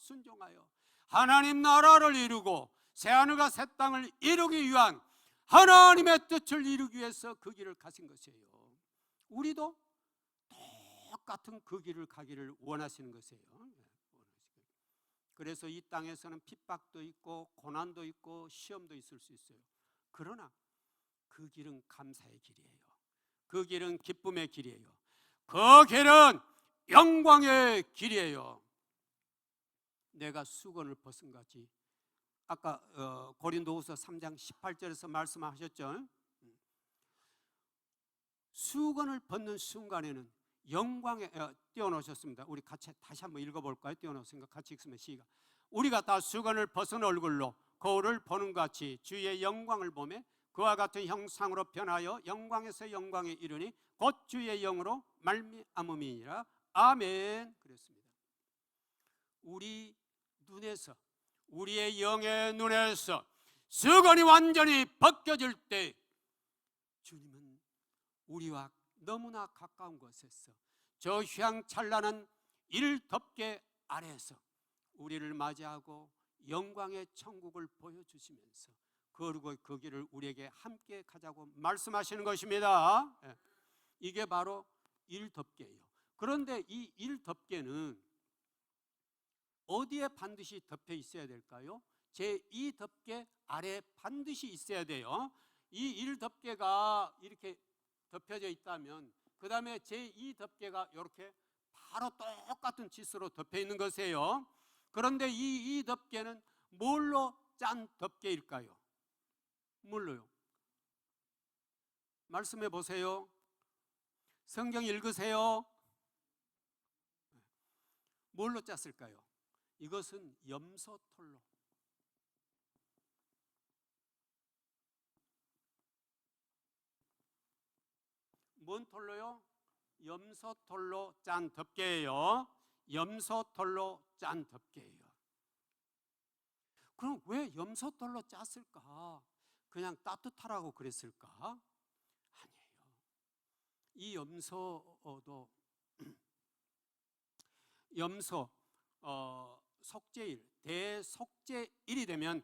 하나님 나라를 이루고 새하늘과 새 땅을 이루기 위한 하나님의 뜻을 이루기 위해서 그 길을 가신 것이에요. 우리도 똑같은 그 길을 가기를 원하시는 것이에요. 그래서 이 땅에서는 핍박도 있고 고난도 있고 시험도 있을 수 있어요. 그러나 그 길은 감사의 길이에요. 그 길은 기쁨의 길이에요. 그 길은 영광의 길이에요. 내가 수건을 벗은 같이, 아까 고린도후서 3장 18절에서 말씀하셨죠. 수건을 벗는 순간에는 영광에 띄워놓으셨습니다. 우리 같이 다시 한번 읽어볼까요? 띄워놓으니까 같이 읽으면 시작. 우리가 다 수건을 벗은 얼굴로 거울을 보는 것 같이 주의 영광을 보매 그와 같은 형상으로 변하여 영광에서 영광에 이르니 곧 주의 영으로 말미암음이니라. 아멘. 그랬습니다. 우리 눈에서, 우리의 영의 눈에서 수건이 완전히 벗겨질 때 주님은 우리와 너무나 가까운 곳에서 저 휘황찬란한 일덮개 아래에서 우리를 맞이하고 영광의 천국을 보여주시면서 거룩의 그 길을 우리에게 함께 가자고 말씀하시는 것입니다. 이게 바로 일덮개예요. 그런데 이 일덮개는 어디에 반드시 덮여 있어야 될까요? 제2 덮개 아래에 반드시 있어야 돼요. 이 일덮개가 이렇게 덮여져 있다면 그 다음에 제2 덮개가 이렇게 바로 똑같은 치수로 덮여 있는 것이에요. 그런데 이 덮개는 뭘로 짠 덮개일까요? 뭘로요? 말씀해 보세요. 성경 읽으세요. 뭘로 짰을까요? 이것은 염소털로. 뭔 털로요? 염소털로 짠 덮개예요. 염소털로 짠 덮개예요. 그럼 왜 염소털로 짰을까? 그냥 따뜻하라고 그랬을까? 아니에요. 이 염소도 염소 속죄일, 대속죄일이 되면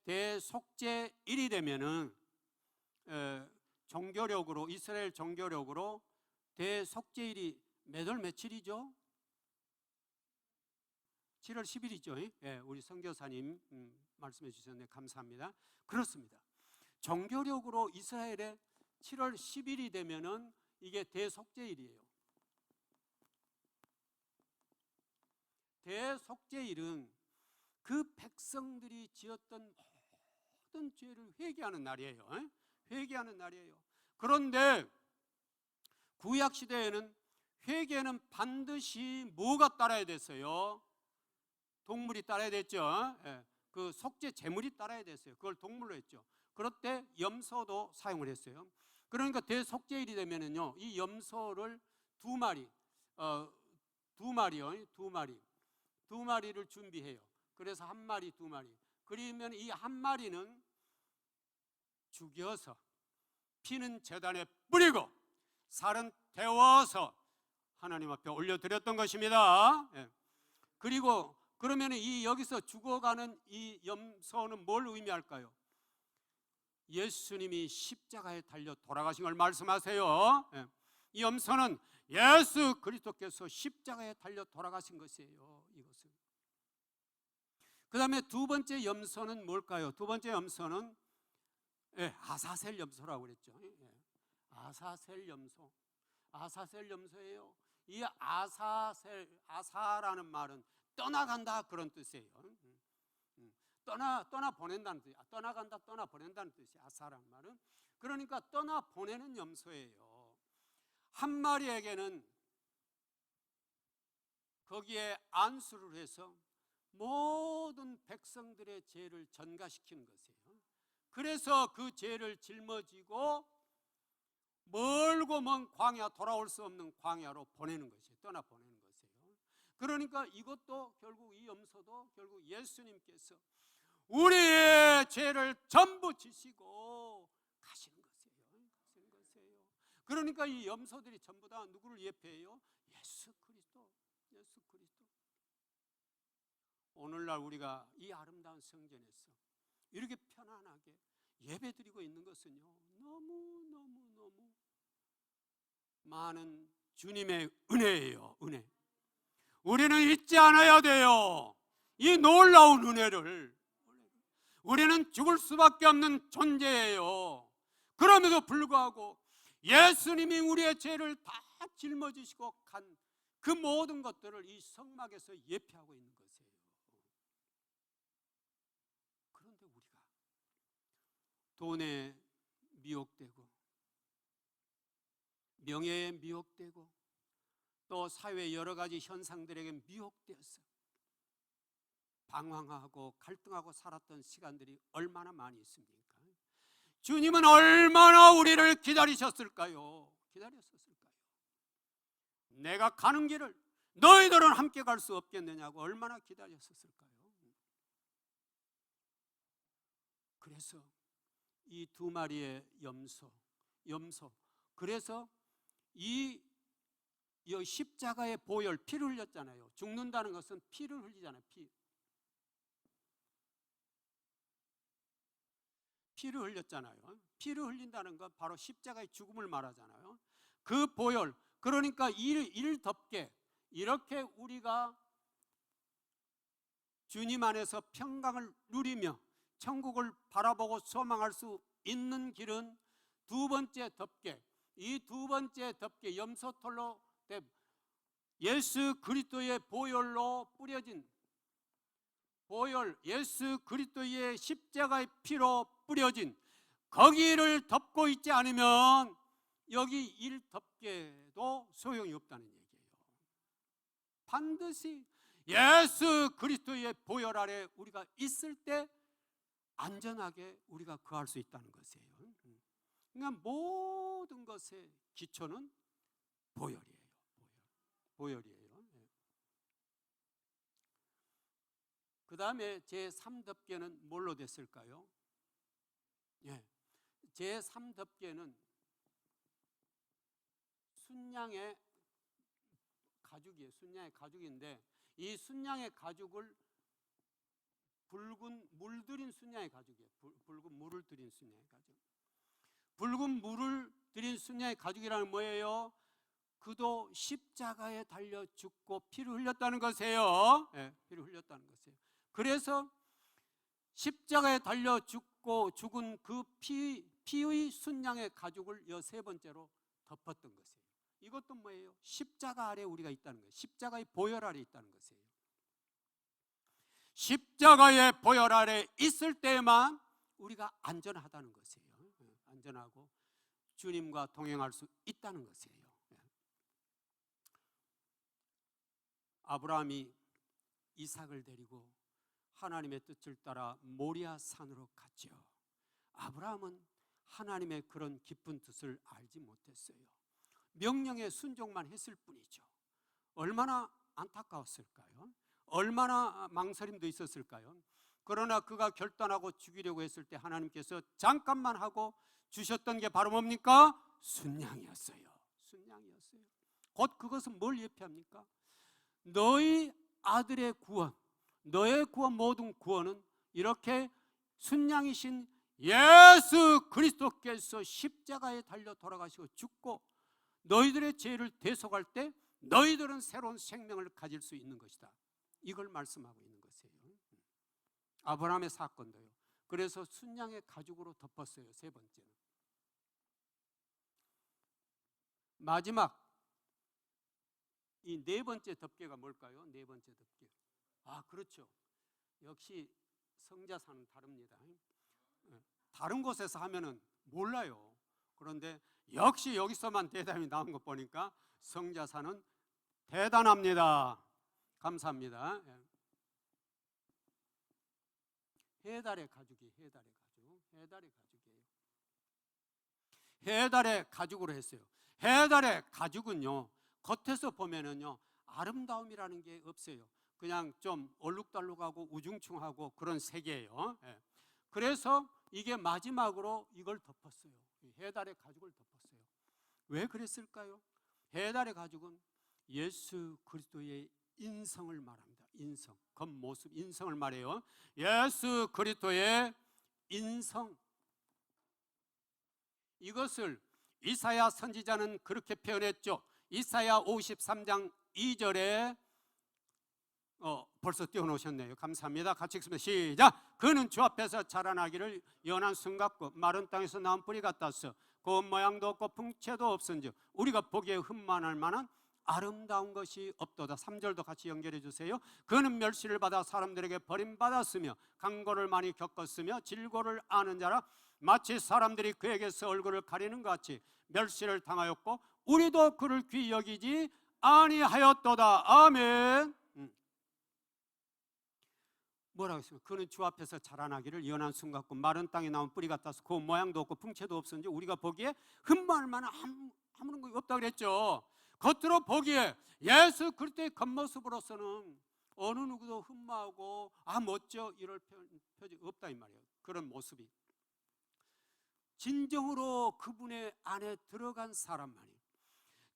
대속죄일이 되면은 종교력으로, 이스라엘 종교력으로 대속죄일이 몇 월 며칠이죠? 7월 10일이죠. 예, 우리 선교사님 말씀해 주셨네. 감사합니다. 그렇습니다. 종교력으로 이스라엘의 7월 10일이 되면은 이게 대속죄일이에요. 대속죄일은 그 백성들이 지었던 모든 죄를 회개하는 날이에요. 회개하는 날이에요. 그런데 구약 시대에는 회개는 반드시 뭐가 따라야 됐어요? 동물이 따라야 됐죠. 그 속죄 제물이 따라야 됐어요. 그걸 동물로 했죠. 그럴 때 염소도 사용을 했어요. 그러니까 대속죄일이 되면은요, 이 염소를 두 마리를 준비해요. 그래서 한 마리, 두 마리. 그러면 이 한 마리는 죽여서 피는 제단에 뿌리고 살은 태워서 하나님 앞에 올려드렸던 것입니다. 예. 그리고 그러면 이 여기서 죽어가는 이 염소는 뭘 의미할까요? 예수님이 십자가에 달려 돌아가신 걸 말씀하세요. 예. 이 염소는 예수 그리스도께서 십자가에 달려 돌아가신 것이에요. 이것은. 그 다음에 두 번째 염소는 뭘까요? 두 번째 염소는 아사셀 염소라고 그랬죠. 아사셀 염소예요. 이 아사라는 말은 떠나간다 그런 뜻이에요. 떠나 보낸다는 뜻이야. 떠나간다, 떠나 보낸다는 뜻이야. 아사라는 말은. 그러니까 떠나 보내는 염소예요. 한 마리에게는 거기에 안수를 해서 모든 백성들의 죄를 전가시키는 것이에요. 그래서 그 죄를 짊어지고 멀고 먼 광야, 돌아올 수 없는 광야로 보내는 것이에요. 떠나 보내는 것이에요. 그러니까 이것도 결국 이 염소도 결국 예수님께서 우리의 죄를 전부 지시고 가시는 것이에요. 그러니까 이 염소들이 전부 다 누구를 예표해요? 예수 그리스도. 오늘날 우리가 이 아름다운 성전에서 이렇게 편안하게 예배드리고 있는 것은요, 너무 많은 주님의 은혜예요. 은혜. 우리는 잊지 않아야 돼요. 이 놀라운 은혜를. 우리는 죽을 수밖에 없는 존재예요. 그럼에도 불구하고 예수님이 우리의 죄를 다 짊어지시고 간 그 모든 것들을 이 성막에서 예표하고 있는 것이에요. 그런데 우리가 돈에 미혹되고 명예에 미혹되고 또 사회의 여러 가지 현상들에게 미혹되어서 방황하고 갈등하고 살았던 시간들이 얼마나 많이 있습니까? 주님은 얼마나 우리를 기다리셨을까요? 내가 가는 길을 너희들은 함께 갈 수 없겠느냐고 얼마나 기다렸었을까요? 그래서 이 두 마리의 염소 그래서 이 십자가의 보혈, 피를 흘렸잖아요. 죽는다는 것은 피를 흘리잖아요. 피를 흘렸잖아요. 피를 흘린다는 건 바로 십자가의 죽음을 말하잖아요. 그 보혈, 그러니까 이를 덮게 이렇게 우리가 주님 안에서 평강을 누리며 천국을 바라보고 소망할 수 있는 길은 두 번째 덮개, 이 두 번째 덮개, 염소털로 예수 그리스도의 보혈로 뿌려진 보혈, 예수 그리스도의 십자가의 피로 뿌려진 거기를 덮고 있지 않으면 여기 일 덮개도 소용이 없다는 얘기예요. 반드시 예수 그리스도의 보혈 아래 우리가 있을 때 안전하게 우리가 거할 수 있다는 것이에요. 그러니까 모든 것의 기초는 보혈이에요. 보혈이에요. 그 다음에 제3덮개는 뭘로 됐을까요? 제3덮개는 순양의 가죽이에요. 순양의 가죽인데 이 순양의 가죽을 붉은 물 들인 순양의 가죽이에요. 붉은 물을 들인 순양의 가죽. 붉은 물을 들인 순양의 가죽이라는 뭐예요? 그도 십자가에 달려 죽고 피를 흘렸다는 것이에요. 피를 흘렸다는 것이에요. 그래서 십자가에 달려 죽고 죽은 그 피의 순양의 가죽을 세 번째로 덮었던 것이에요. 이것도 뭐예요? 십자가 아래 우리가 있다는 거예요. 십자가의 보혈 아래 있다는 것이에요. 십자가의 보혈 아래 있을 때만 우리가 안전하다는 것이에요. 안전하고 주님과 동행할 수 있다는 것이에요. 아브라함이 이삭을 데리고 하나님의 뜻을 따라 모리아 산으로 갔죠. 아브라함은 하나님의 그런 깊은 뜻을 알지 못했어요. 명령에 순종만 했을 뿐이죠. 얼마나 안타까웠을까요? 얼마나 망설임도 있었을까요? 그러나 그가 결단하고 죽이려고 했을 때 하나님께서 잠깐만 하고 주셨던 게 바로 뭡니까? 순양이었어요. 순양이었어요. 곧 그것은 뭘 예표합니까? 너희 아들의 구원, 너의 구원, 모든 구원은 이렇게 순양이신 예수 그리스도께서 십자가에 달려 돌아가시고 죽고 너희들의 죄를 대속할 때 너희들은 새로운 생명을 가질 수 있는 것이다. 이걸 말씀하고 있는 것이에요. 아브라함의 사건도요. 그래서 순양의 가죽으로 덮었어요. 세 번째는. 마지막 이 네 번째 덮개가 뭘까요? 네 번째 덮개. 그렇죠. 역시 성자사는 다릅니다. 다른 곳에서 하면은 몰라요. 그런데 역시 여기서만 대답이 나온 거 보니까 성자사는 대단합니다. 감사합니다. 해달의 가죽이 해달의 가죽이에요. 해달의 가죽으로 했어요. 해달의 가죽은요, 겉에서 보면은요 아름다움이라는 게 없어요. 그냥 좀 얼룩덜룩하고 우중충하고 그런 색이에요. 그래서 이게 마지막으로 이걸 덮었어요. 해달의 가죽을 덮었어요. 왜 그랬을까요? 해달의 가죽은 예수 그리스도의 인성을 말합니다. 인성, 겉모습, 인성을 말해요. 예수 그리스도의 인성. 이것을 이사야 선지자는 그렇게 표현했죠. 이사야 53장 2절에 벌써 띄워놓으셨네요. 감사합니다. 같이 읽습니다. 시작. 그는 주 앞에서 자라나기를 연한 순 같고 마른 땅에서 나온 뿌리 같았어. 고운 모양도 없고 풍채도 없은즉 우리가 보기에 흠만할 만한 아름다운 것이 없도다. 3절도 같이 연결해 주세요. 그는 멸시를 받아 사람들에게 버림받았으며 강고를 많이 겪었으며 질고를 아는 자라 마치 사람들이 그에게서 얼굴을 가리는 것 같이 멸시를 당하였고 우리도 그를 귀히 여기지 아니하였도다. 아멘. 뭐라고 했어요? 그는 주 앞에서 자라나기를 연한 순 같고 마른 땅에 나온 뿌리 같아서 그 모양도 없고 풍채도 없었는지 우리가 보기에 흠만할 만한 아무런 것이 없다 그랬죠. 겉으로 보기에 예수 그리스도의 겉모습으로서는 어느 누구도 흠마하고 멋져 이럴 표정이 없다 이 말이에요. 그런 모습이 진정으로 그분의 안에 들어간 사람만이,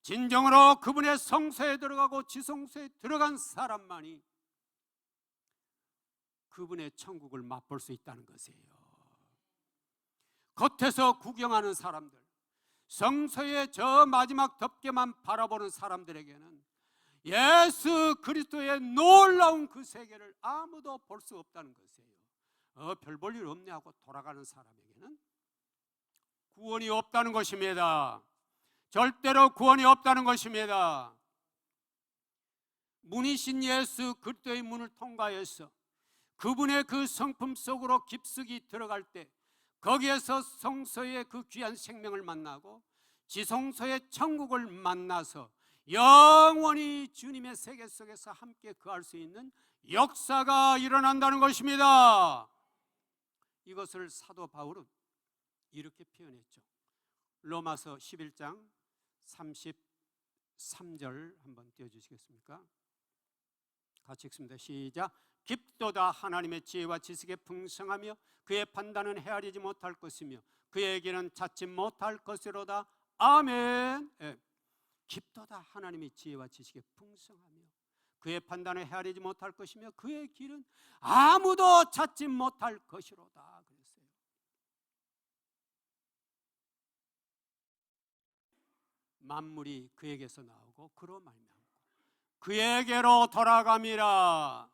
진정으로 그분의 성소에 들어가고 지성소에 들어간 사람만이 그분의 천국을 맛볼 수 있다는 것이에요. 겉에서 구경하는 사람들, 성소의 저 마지막 덮개만 바라보는 사람들에게는 예수 그리스도의 놀라운 그 세계를 아무도 볼 수 없다는 것이에요. 별 볼 일 없네 하고 돌아가는 사람에게는 구원이 없다는 것입니다. 절대로 구원이 없다는 것입니다. 문이신 예수 그리스도의 문을 통과해서 그분의 그 성품 속으로 깊숙이 들어갈 때 거기에서 성소의 그 귀한 생명을 만나고 지성소의 천국을 만나서 영원히 주님의 세계 속에서 함께 거할 수 있는 역사가 일어난다는 것입니다. 이것을 사도 바울은 이렇게 표현했죠. 로마서 11장 33절 한번 띄워주시겠습니까? 같이 읽습니다. 시작. 깊도다 하나님의 지혜와 지식에 풍성하며 그의 판단은 헤아리지 못할 것이며 그의 길은 찾지 못할 것이로다. 아멘. 깊도다 하나님의 지혜와 지식에 풍성하며 그의 판단을 헤아리지 못할 것이며 그의 길은 아무도 찾지 못할 것이로다 그랬어요. 만물이 그에게서 나오고 그로 말미암고 그에게로 돌아감이라.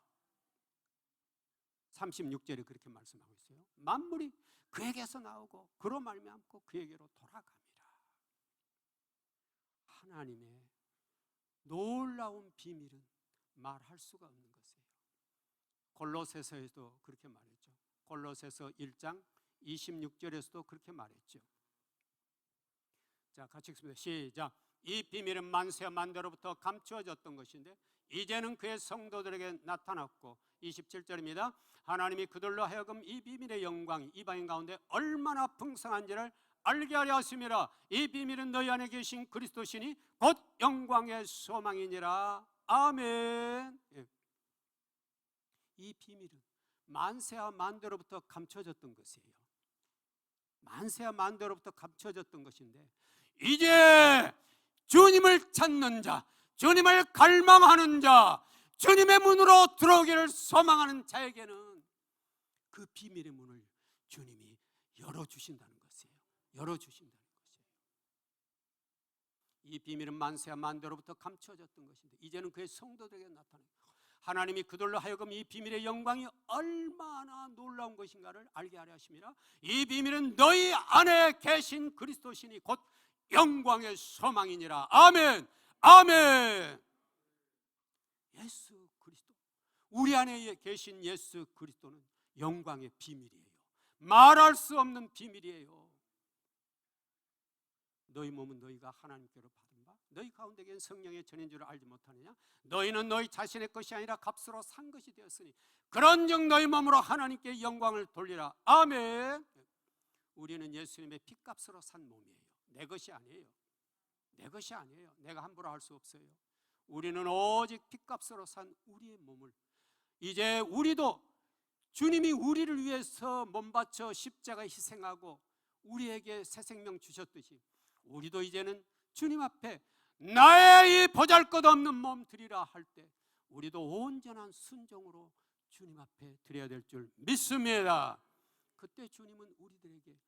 36절에 그렇게 말씀하고 있어요. 만물이 그에게서 나오고 그로 말미암고 그에게로 돌아갑니다. 하나님의 놀라운 비밀은 말할 수가 없는 것이에요. 골로새서에도 그렇게 말했죠. 골로새서 1장 26절에서도 그렇게 말했죠. 자, 같이 읽습니다. 시작. 이 비밀은 만세와 만대로부터 감추어졌던 것인데 이제는 그의 성도들에게 나타났고 27절입니다. 하나님이 그들로 하여금 이 비밀의 영광이 이방인 가운데 얼마나 풍성한지를 알게 하려 하심이라. 이 비밀은 너희 안에 계신 그리스도시니 곧 영광의 소망이니라. 아멘. 이 비밀은 만세와 만대로부터 감춰졌던 것이에요. 만세와 만대로부터 감춰졌던 것인데, 이제 주님을 찾는 자, 주님을 갈망하는 자, 주님의 문으로 들어오기를 소망하는 자에게는 그 비밀의 문을 주님이 열어주신다는 것이에요. 열어주신다는 것이에요. 이 비밀은 만세와 만대로부터 감춰졌던 것인데 이제는 그의 성도들에게 나타나요. 하나님이 그들로 하여금 이 비밀의 영광이 얼마나 놀라운 것인가를 알게 하려 하심이라. 이 비밀은 너희 안에 계신 그리스도시니 곧 영광의 소망이니라. 아멘. 아멘. 예수 그리스도, 우리 안에 계신 예수 그리스도는 영광의 비밀이에요. 말할 수 없는 비밀이에요. 너희 몸은 너희가 하나님께로 받은 바 너희 가운데 계신 성령의 전인 줄을 알지 못하느냐? 너희는 너희 자신의 것이 아니라 값으로 산 것이 되었으니 그런즉 너희 몸으로 하나님께 영광을 돌리라. 아멘. 우리는 예수님의 피값으로 산 몸이에요. 내 것이 아니에요. 내 것이 아니에요. 내가 함부로 할 수 없어요. 우리는 오직 피값으로 산 우리의 몸을, 이제 우리도 주님이 우리를 위해서 몸 바쳐 십자가 희생하고 우리에게 새 생명 주셨듯이 우리도 이제는 주님 앞에 나의 이 보잘것없는 몸 드리라 할 때 우리도 온전한 순종으로 주님 앞에 드려야 될 줄 믿습니다. 그때 주님은 우리들에게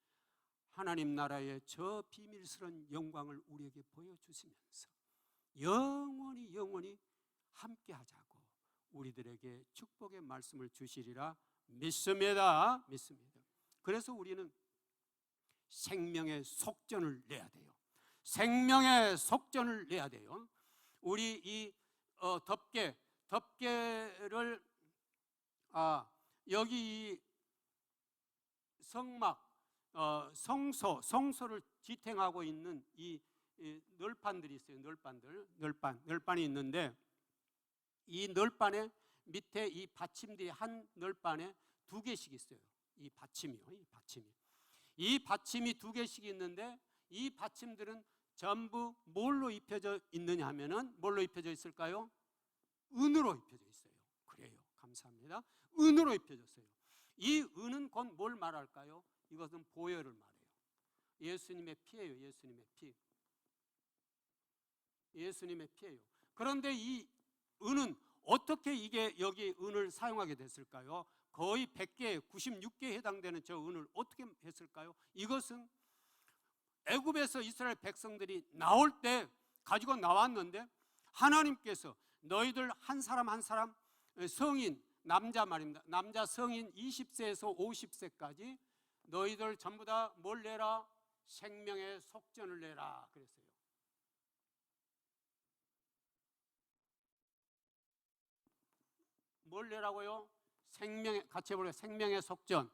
하나님 나라의 저 비밀스러운 영광을 우리에게 보여주시면서 영원히 함께 하자고 우리들에게 축복의 말씀을 주시리라 믿습니다. 그래서 우리는 생명의 속전을 내야 돼요. 생명의 속전을 내야 돼요. 우리 이 덮개를 여기 이 성막, 성소를 지탱하고 있는 이 널판들이 있어요. 널판이 있는데 이 널판에 밑에 이 받침들이 한 널판에 두 개씩 있어요. 이 받침이 두 개씩 있는데 이 받침들은 전부 뭘로 입혀져 있느냐 하면은 뭘로 입혀져 있을까요? 은으로 입혀져 있어요. 그래요. 감사합니다. 은으로 입혀졌어요. 이 은은 곧 뭘 말할까요? 이것은 보혈을 말해요. 예수님의 피예요. 예수님의 피예요. 그런데 이 은은 어떻게 이게 여기 은을 사용하게 됐을까요? 거의 100개, 96개에 해당되는 저 은을 어떻게 했을까요? 이것은 애굽에서 이스라엘 백성들이 나올 때 가지고 나왔는데 하나님께서 너희들 한 사람 한 사람 성인, 남자 말입니다. 남자 성인 20세에서 50세까지 너희들 전부 다 뭘 내라? 생명의 속전을 내라 그랬어요. 뭘 내라고요? 같이 해볼게요. 생명의 속전.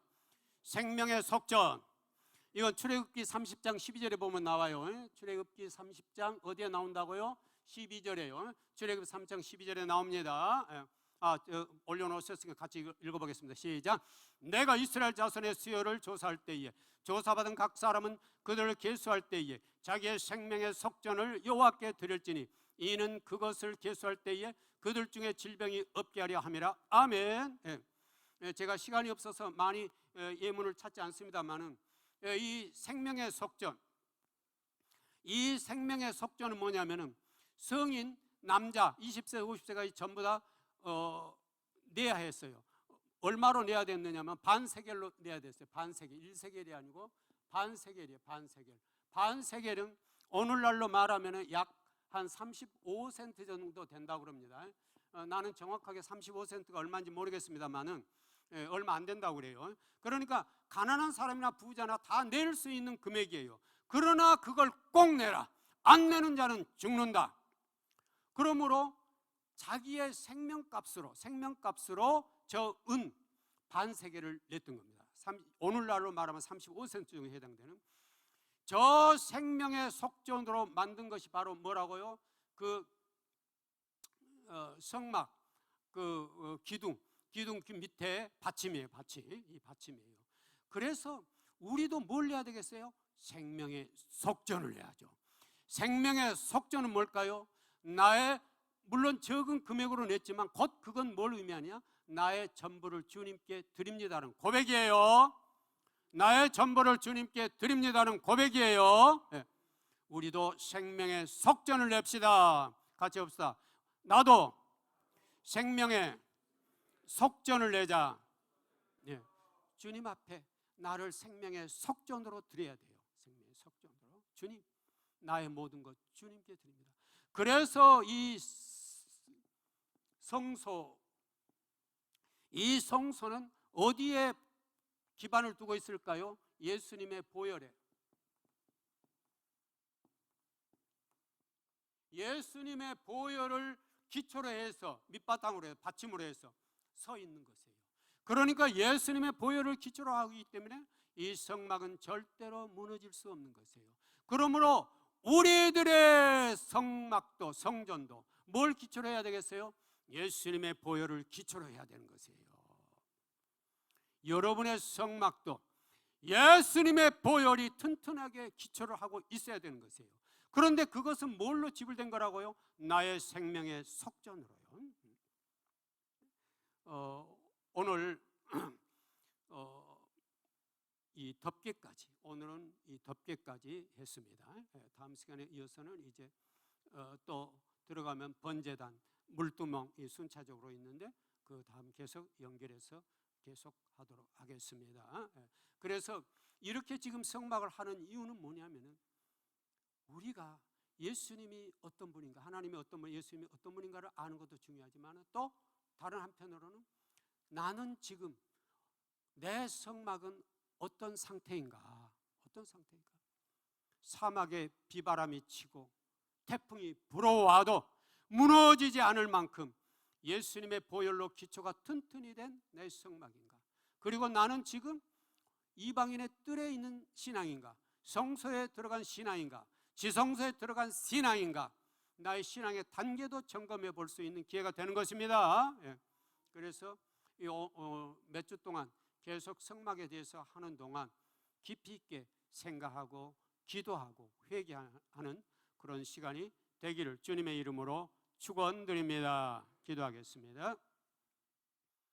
이건 출애굽기 30장 12절에 보면 나와요. 출애굽기 30장 어디에 나온다고요? 12절에요. 출애굽기 3장 12절에 나옵니다. 올려놓으셨으니까 같이 읽어보겠습니다. 시작. 내가 이스라엘 자손의 수요를 조사할 때에 조사받은 각 사람은 그들을 계수할 때에 자기의 생명의 속전을 여호와께 드릴지니 이는 그것을 계수할 때에 그들 중에 질병이 없게 하려 함이라. 아멘. 제가 시간이 없어서 많이 예문을 찾지 않습니다만은 이 생명의 속전, 이 생명의 속전은 뭐냐면은 성인 남자 20세 50세가 전부 다 내야 했어요. 얼마로 내야 됐느냐면 반세겔로 내야 됐어요. 반세겔, 1세겔이 아니고 반세겔이에요. 반세겔은 오늘날로 말하면 약 한 35센트 정도 된다고 그럽니다. 나는 정확하게 35센트가 얼마인지 모르겠습니다만은 얼마 안 된다고 그래요. 그러니까 가난한 사람이나 부자나 다 낼 수 있는 금액이에요. 그러나 그걸 꼭 내라. 안 내는 자는 죽는다. 그러므로 자기의 생명값으로 저 은 반세겔을 냈던 겁니다. 오늘날로 말하면 35센트 정도에 해당되는 저 생명의 속전으로 만든 것이 바로 뭐라고요? 그 성막 기둥 밑에 받침이에요. 이 받침이에요. 그래서 우리도 뭘 해야 되겠어요? 생명의 속전을 해야죠. 생명의 속전은 뭘까요? 물론 적은 금액으로 냈지만 곧 그건 뭘 의미하냐? 나의 전부를 주님께 드립니다는 고백이에요. 나의 전부를 주님께 드립니다는 고백이에요. 네. 우리도 생명의 속전을 냅시다. 같이 합시다. 나도 생명의 속전을 내자. 네. 주님 앞에 나를 생명의 속전으로 드려야 돼요. 생명의 속전으로. 주님, 나의 모든 것 주님께 드립니다. 그래서 이 성소는 어디에 기반을 두고 있을까요? 예수님의 보혈에. 예수님의 보혈을 기초로 해서 밑바탕으로 해서 받침으로 해서 서 있는 것이에요. 그러니까 예수님의 보혈을 기초로 하기 때문에 이 성막은 절대로 무너질 수 없는 것이에요. 그러므로 우리들의 성막도 성전도 뭘 기초로 해야 되겠어요? 예수님의 보혈을 기초로 해야 되는 것이에요. 여러분의 성막도 예수님의 보혈이 튼튼하게 기초를 하고 있어야 되는 것이에요. 그런데 그것은 뭘로 지불된 거라고요? 나의 생명의 속전으로요. 오늘 이 덮개까지, 오늘은 이 덮개까지 했습니다. 다음 시간에 이어서는 이제 또 들어가면 번제단, 물두멍이 순차적으로 있는데 그 다음 계속 연결해서 계속 하도록 하겠습니다. 그래서 이렇게 지금 성막을 하는 이유는 뭐냐면은 우리가 예수님이 어떤 분인가, 하나님이 어떤 분, 예수님이 어떤 분인가를 아는 것도 중요하지만 또 다른 한편으로는 나는 지금 내 성막은 어떤 상태인가? 사막에 비바람이 치고 태풍이 불어와도 무너지지 않을 만큼 예수님의 보혈로 기초가 튼튼히 된 내 성막인가? 그리고 나는 지금 이방인의 뜰에 있는 신앙인가? 성소에 들어간 신앙인가? 지성소에 들어간 신앙인가? 나의 신앙의 단계도 점검해 볼 수 있는 기회가 되는 것입니다. 그래서 몇 주 동안 계속 성막에 대해서 하는 동안 깊이 있게 생각하고 기도하고 회개하는 그런 시간이 되기를 주님의 이름으로 축원드립니다. 기도하겠습니다.